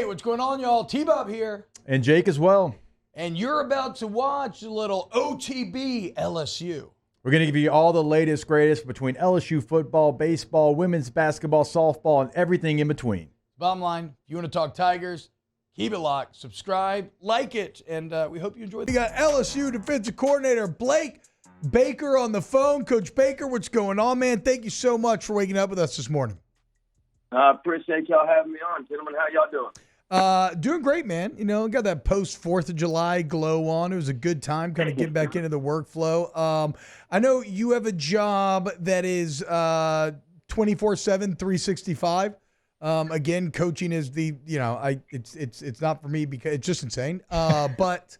what's going on, y'all? T-Bob here. And Jake as well. And you're about to watch a little OTB LSU. We're going to give you all the latest, greatest between LSU football, baseball, women's basketball, softball, and everything in between. Bottom line, if you want to talk Tigers, keep it locked, subscribe, like it, and we hope you enjoy. We got LSU defensive coordinator Blake Baker on the phone. Coach Baker, what's going on, man? Thank you so much for waking up with us this morning. I appreciate y'all having me on, gentlemen. How y'all doing? Doing great, man. You know, got that post 4th of July glow on. It was a good time kind of getting back into the workflow. I know you have a job that is 24/7, 365. Again, coaching is it's not for me because it's just insane. But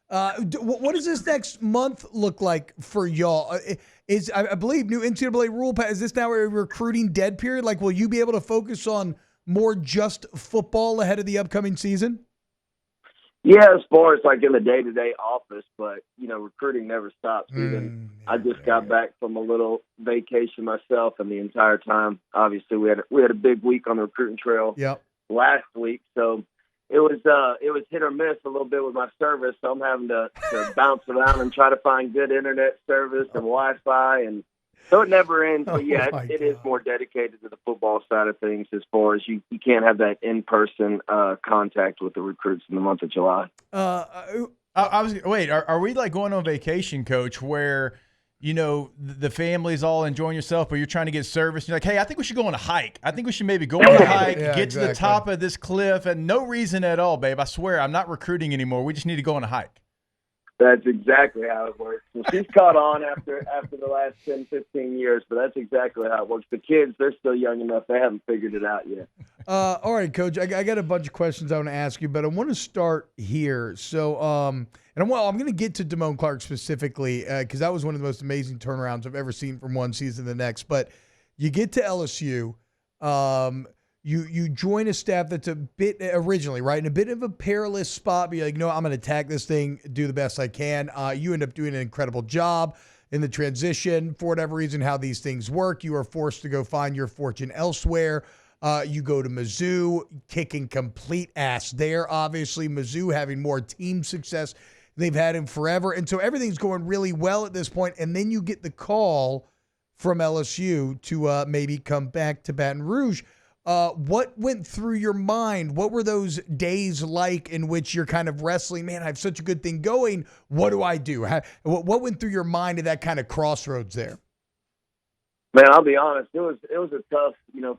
what does this next month look like for y'all? I believe new NCAA rule is this now a recruiting dead period? Like, will you be able to focus on more just football ahead of the upcoming season? Yeah, as far as like in the day-to-day office, but recruiting never stops. I just got back from a little vacation myself, and the entire time, obviously, we had a big week on the recruiting trail last week, so it was hit or miss a little bit with my service. So I'm having to bounce around and try to find good internet service and Wi-Fi, and so it never ends. But yeah, it is more dedicated to the football side of things as far as you can't have that in-person contact with the recruits in the month of July. Are we like going on vacation, Coach, where the family's all enjoying yourself, but you're trying to get service? You're like, hey, I think we should go on a hike. I think we should maybe go on a hike, get to the top of this cliff, and no reason at all, babe. I swear, I'm not recruiting anymore. We just need to go on a hike. That's exactly how it works. Well, she's caught on after the last 10, 15 years, but that's exactly how it works. The kids, they're still young enough. They haven't figured it out yet. All right, Coach, I got a bunch of questions I want to ask you, but I want to start here. So, I'm going to get to Deone Clark specifically because that was one of the most amazing turnarounds I've ever seen from one season to the next. But you get to LSU, you join a staff that's a bit originally, right, in a bit of a perilous spot. But you're like, no, I'm going to attack this thing, do the best I can. You end up doing an incredible job in the transition. For whatever reason, how these things work, you are forced to go find your fortune elsewhere. You go to Mizzou, kicking complete ass there. Obviously, Mizzou having more team success they've had in forever. And so everything's going really well at this point. And then you get the call from LSU to maybe come back to Baton Rouge. What went through your mind? What were those days like in which you're kind of wrestling? Man, I have such a good thing going. What do I do? What went through your mind at that kind of crossroads there? Man, I'll be honest. It was a tough,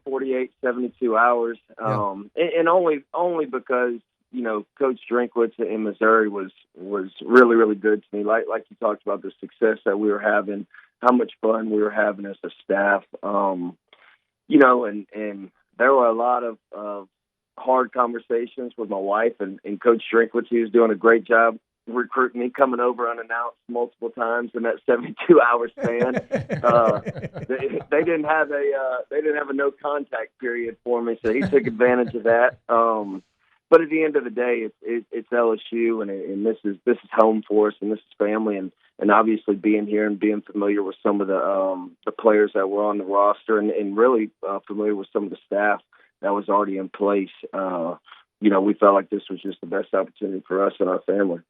48, 72 hours. And only because, Coach Drinkwitz in Missouri was really, really good to me. Like you talked about the success that we were having, how much fun we were having as a staff. And there were a lot of hard conversations with my wife and Coach Drinkwitz. He was doing a great job recruiting me, coming over unannounced multiple times in that 72-hour span. They didn't have a no contact period for me, so he took advantage of that. But at the end of the day, it's LSU, and this is home for us, and this is family, and obviously being here and being familiar with some of the players that were on the roster, and really familiar with some of the staff that was already in place. We felt like this was just the best opportunity for us and our family.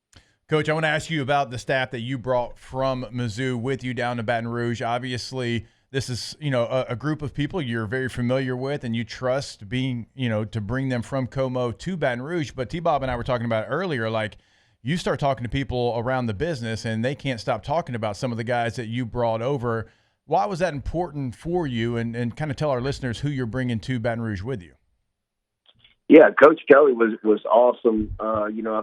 Coach, I want to ask you about the staff that you brought from Mizzou with you down to Baton Rouge. Obviously, this is, a group of people you're very familiar with and you trust being, to bring them from Como to Baton Rouge. But T-Bob and I were talking about it earlier, like you start talking to people around the business and they can't stop talking about some of the guys that you brought over. Why was that important for you? And kind of tell our listeners who you're bringing to Baton Rouge with you. Yeah, Coach Kelly was awesome,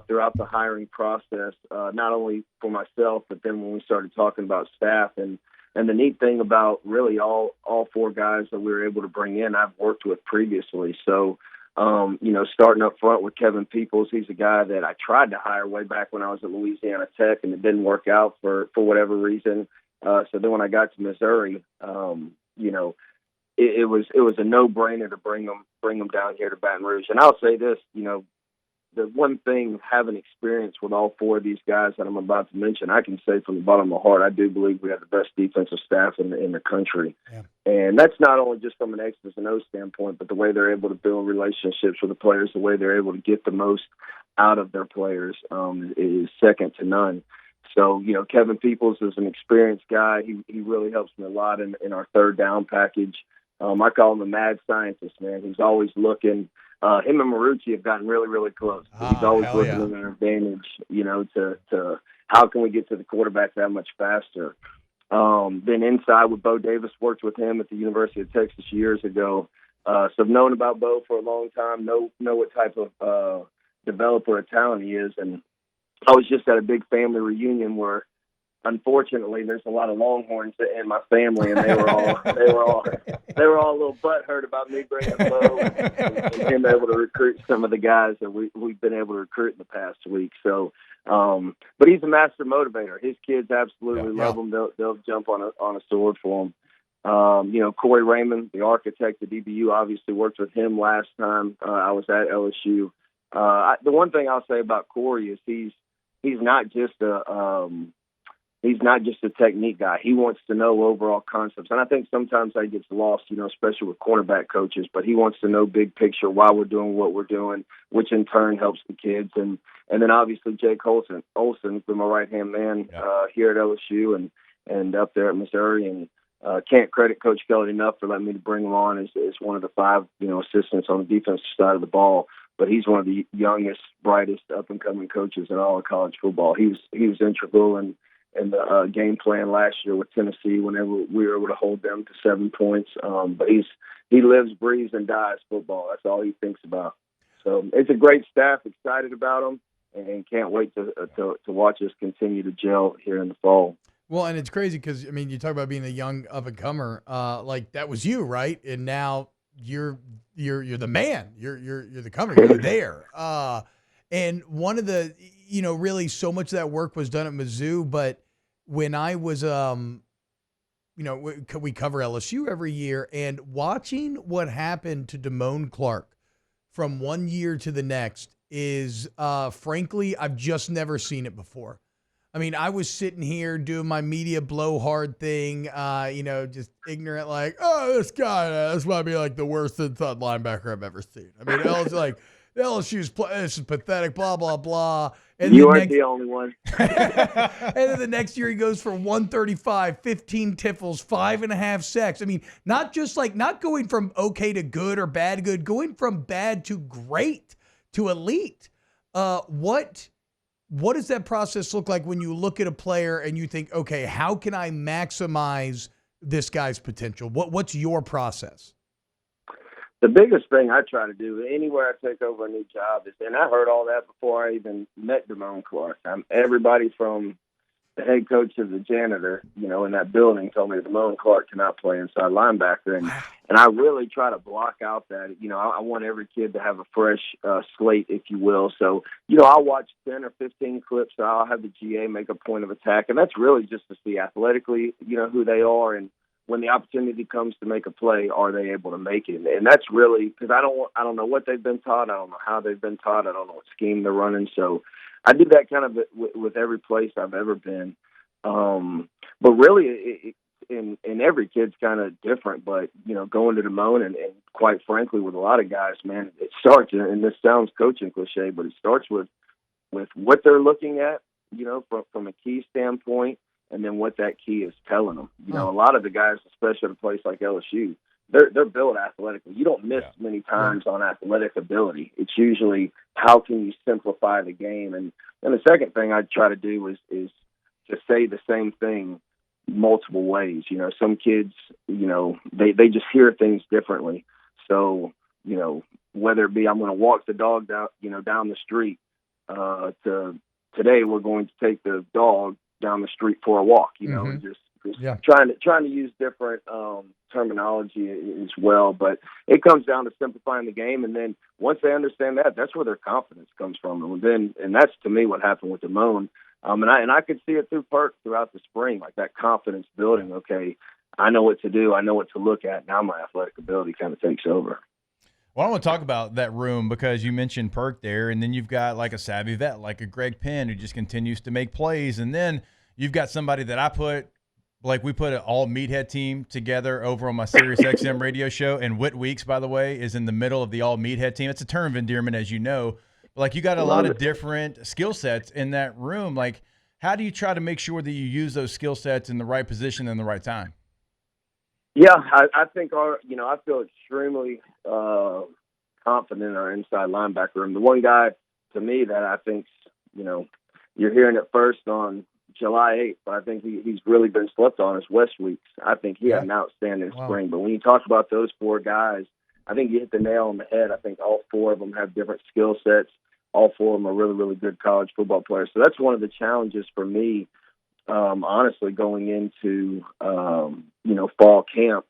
throughout the hiring process, not only for myself, but then when we started talking about staff. And the neat thing about really all four guys that we were able to bring in, I've worked with previously. So, starting up front with Kevin Peoples, he's a guy that I tried to hire way back when I was at Louisiana Tech, and it didn't work out for whatever reason. So then when I got to Missouri, it was a no-brainer to bring them down here to Baton Rouge. And I'll say this, the one thing, having experience with all four of these guys that I'm about to mention, I can say from the bottom of my heart, I do believe we have the best defensive staff in the country. Yeah. And that's not only just from an X's and O's standpoint, but the way they're able to build relationships with the players, the way they're able to get the most out of their players is second to none. So, Kevin Peoples is an experienced guy. He really helps me a lot in our third down package. I call him a mad scientist, man. He's always looking. Him and Marucci have gotten really, really close. He's always looking at an advantage, to how can we get to the quarterback that much faster. Then inside with Bo Davis, worked with him at the University of Texas years ago. So I've known about Bo for a long time, know what type of developer of talent he is. And I was just at a big family reunion where, unfortunately, there's a lot of Longhorns in my family, and they were all a little butthurt about me bringing Bo and him able to recruit some of the guys that we've been able to recruit in the past week. So, but he's a master motivator. His kids absolutely love him. They'll jump on a sword for him. Corey Raymond, the architect at DBU, obviously worked with him last time I was at LSU. The one thing I'll say about Corey is he's not just a technique guy. He wants to know overall concepts. And I think sometimes that gets lost, especially with cornerback coaches, but he wants to know big picture why we're doing what we're doing, which in turn helps the kids. And then obviously Jake Olson's been my right-hand man here at LSU and up there at Missouri. And can't credit Coach Kelly enough for letting me to bring him on as one of the 5, assistants on the defensive side of the ball. But he's one of the youngest, brightest, up-and-coming coaches in all of college football. He was integral in the game plan last year with Tennessee whenever we were able to hold them to 7 points. But he lives, breathes, and dies football. That's all he thinks about. So it's a great staff, excited about them, and can't wait to watch us continue to gel here in the fall. Well, and it's crazy because, you talk about being a young up-and-comer. Like, that was you, right? And now you're the man. You're the comer. You're there. And one of the, really so much of that work was done at Mizzou. But when I was, we cover LSU every year, and watching what happened to Deone Clark from one year to the next is, frankly, I've just never seen it before. I was sitting here doing my media blowhard thing, just ignorant, like, oh, this might be like the worst inside linebacker I've ever seen. LSU's this is pathetic, blah, blah, blah. And you aren't the only one. And then the next year he goes for 135, 15 tiffles, 5.5 sacks. Not going from okay to good or bad to good, going from bad to great to elite. What does that process look like when you look at a player and you think, okay, how can I maximize this guy's potential? What's your process? The biggest thing I try to do anywhere I take over a new job is, and I heard all that before I even met Deone Clark. Everybody from the head coach to the janitor, in that building told me that Deone Clark cannot play inside linebacker. And I really try to block out that, I want every kid to have a fresh slate, if you will. So, I'll watch 10 or 15 clips. So I'll have the GA make a point of attack. And that's really just to see athletically, who they are. And when the opportunity comes to make a play, are they able to make it? And that's really, because I don't know what they've been taught. I don't know how they've been taught. I don't know what scheme they're running. So I do that kind of with every place I've ever been. But really, in every kid's kind of different. But, going to Deone and quite frankly, with a lot of guys, man, it starts, and this sounds coaching cliche, but it starts with what they're looking at, from a key standpoint, and then what that key is telling them. A lot of the guys, especially at a place like LSU, they're built athletically. You don't miss many times on athletic ability. It's usually how can you simplify the game. And the second thing I try to do is to say the same thing multiple ways. Some kids, they just hear things differently. So, whether it be I'm going to walk the dog down the street, to today we're going to take the dog down the street for a walk, trying to use different terminology as well. But it comes down to simplifying the game. And then once they understand that, that's where their confidence comes from. And that's to me what happened with Deone. And I could see it throughout the spring, like that confidence building. Okay, I know what to do. I know what to look at. Now my athletic ability kind of takes over. Well, I want to talk about that room because you mentioned Perk there, and then you've got like a savvy vet, like a Greg Penn, who just continues to make plays. And then you've got somebody that we put an all meathead team together over on my Sirius XM radio show. And Whit Weeks, by the way, is in the middle of the all meathead team. It's a term of endearment, as you know. But like you got a lot of different skill sets in that room. Like, how do you try to make sure that you use those skill sets in the right position and the right time? Yeah, I think I feel extremely confident in our inside linebacker room. The one guy to me that I think, you're hearing it first on July 8th, but I think he's really been slept on is West Weeks. I think he had an outstanding spring. But when you talk about those four guys, I think you hit the nail on the head. I think all four of them have different skill sets. All four of them are really, really good college football players. So that's one of the challenges for me, honestly, going into, fall camp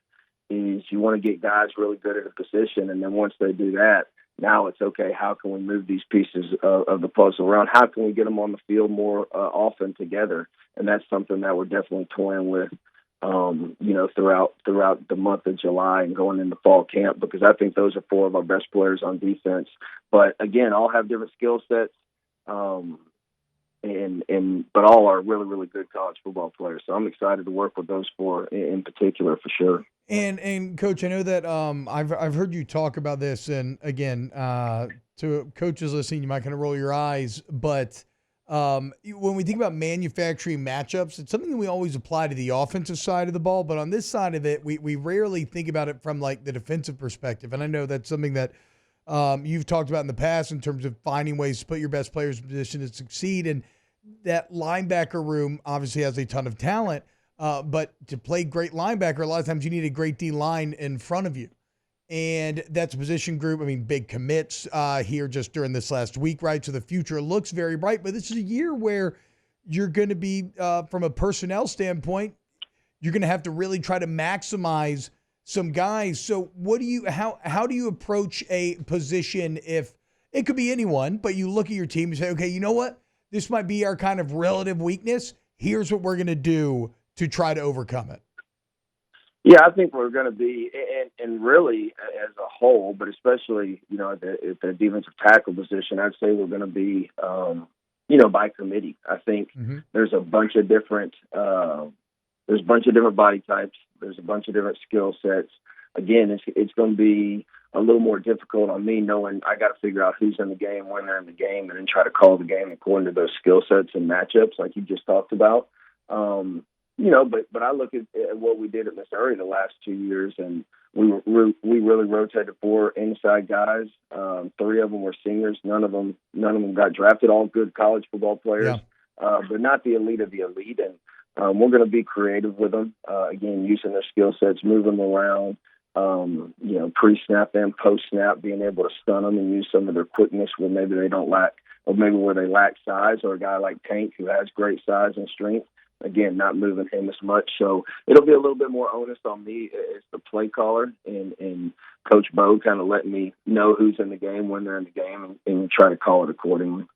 is you want to get guys really good at a position. And then once they do that, now it's okay, how can we move these pieces of the puzzle around? How can we get them on the field more often together? And that's something that we're definitely toying with, throughout the month of July and going into fall camp, because I think those are four of our best players on defense. But again, all have different skill sets, but all are really, really good college football players. So I'm excited to work with those four in particular for sure. And Coach, I know that I've heard you talk about this, and again, to coaches listening, you might kind of roll your eyes, but when we think about manufacturing matchups, it's something that we always apply to the offensive side of the ball, but on this side of it, we rarely think about it from like the defensive perspective. And I know that's something that you've talked about in the past in terms of finding ways to put your best players in position to succeed. And that linebacker room obviously has a ton of talent, but to play great linebacker, a lot of times you need a great D line in front of you. And that's a position group. I mean, big commits here just during this last week, right? So the future looks very bright, but this is a year where you're going to be, from a personnel standpoint, you're going to have to really try to maximize some guys. So how do you approach a position if it could be anyone, but you look at your team and say, okay, you know what? This might be our kind of relative weakness. Here's what we're going to do to try to overcome it. Yeah, I think we're going to be, and really as a whole, but especially, at the defensive tackle position, I'd say we're going to be, by committee. I think there's a bunch of different, body types. There's a bunch of different skill sets. Again, it's going to be a little more difficult on me knowing I got to figure out who's in the game, when they're in the game, and then try to call the game according to those skill sets and matchups like you just talked about. But I look at what we did at Missouri the last 2 years, and we really rotated four inside guys. Three of them were seniors. None of them got drafted. All good college football players, but not the elite of the elite. And we're going to be creative with them. Again, using their skill sets, moving them around. Pre-snap and post-snap, being able to stun them and use some of their quickness where maybe they don't lack, or maybe where they lack size, or a guy like Tank who has great size and strength. Again, not moving him as much. So it'll be a little bit more onus on me as the play caller and Coach Bo kind of letting me know who's in the game, when they're in the game, and try to call it accordingly.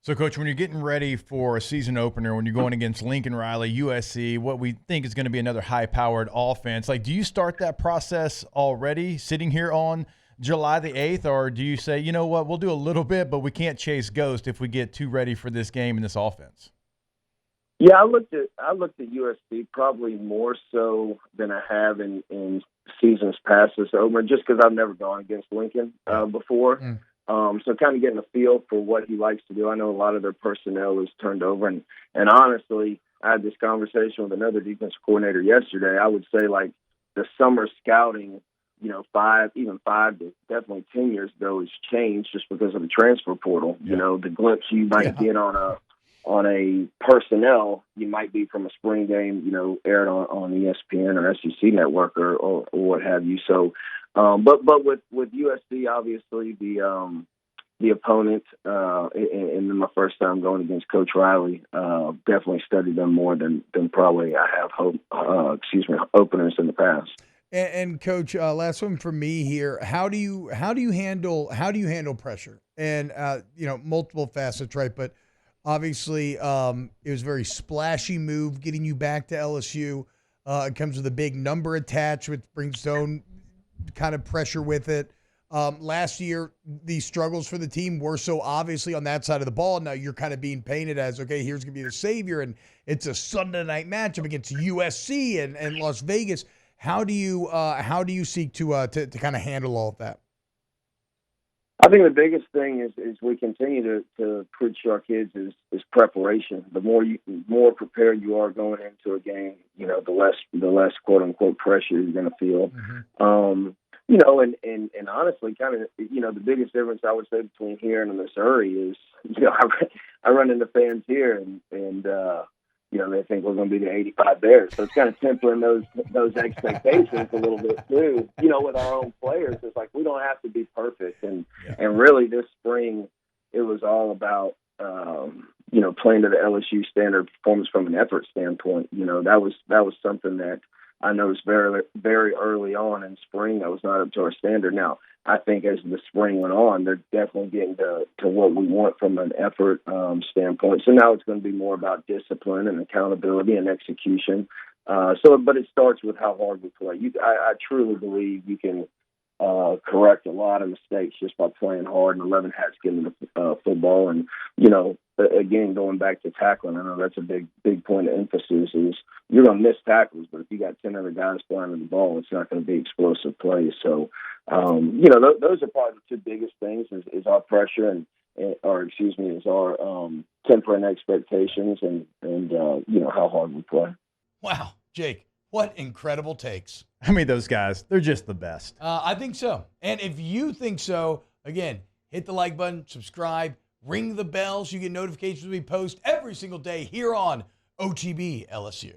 So, Coach, when you're getting ready for a season opener, when you're going against Lincoln Riley, USC, what we think is going to be another high-powered offense, like, do you start that process already sitting here on July the 8th, or do you say, you know what, we'll do a little bit, but we can't chase ghost if we get too ready for this game and this offense? Yeah, I looked at USC probably more so than I have in seasons past this over, just because I've never gone against Lincoln before. So kind of getting a feel for what he likes to do. I know a lot of their personnel is turned over, and honestly, I had this conversation with another defensive coordinator yesterday. I would say like the summer scouting, 5 to definitely 10 years ago has changed just because of the transfer portal. Yeah. The glimpse you might get on a personnel, you might be from a spring game, aired on ESPN or SEC Network or what have you. So, but with USC, obviously the opponent, and then my first time going against Coach Riley, definitely studied them more than probably I have openers in the past. And Coach, last one for me here. How do you handle pressure? And multiple facets, right? But obviously, it was a very splashy move getting you back to LSU. It comes with a big number attached, which brings its own kind of pressure with it. Last year, the struggles for the team were so obviously on that side of the ball. Now you're kind of being painted as, okay, here's going to be the savior, and it's a Sunday night matchup against USC and Las Vegas. How do you seek to kind of handle all of that? I think the biggest thing is we continue to preach to our kids is preparation. The more prepared you are going into a game, the less quote unquote pressure you're going to feel. Mm-hmm. And honestly, kind of, the biggest difference I would say between here and Missouri is, I run into fans here and they think we're going to be the 85 Bears. So it's kind of tempering those expectations a little bit too, with our own players. It's like, we don't have to be perfect. And really this spring, it was all about, playing to the LSU standard performance from an effort standpoint. That was something that I noticed very, very early on in spring. That was not up to our standard. Now, I think as the spring went on, they're definitely getting to what we want from an effort standpoint. So now it's going to be more about discipline and accountability and execution. But it starts with how hard we play. I truly believe you can correct a lot of mistakes just by playing hard and 11 hats getting the football. And, again, going back to tackling, I know that's a big point of emphasis is you're going to miss tackles, but if you got 10 other guys flying the ball, it's not going to be explosive plays. So, those are probably the two biggest things is our pressure is our tempering expectations and how hard we play. Wow, Jake, what incredible takes. I mean, those guys, they're just the best. I think so. And if you think so, again, hit the like button, subscribe, ring the bell so you get notifications when we post every single day here on OTB LSU.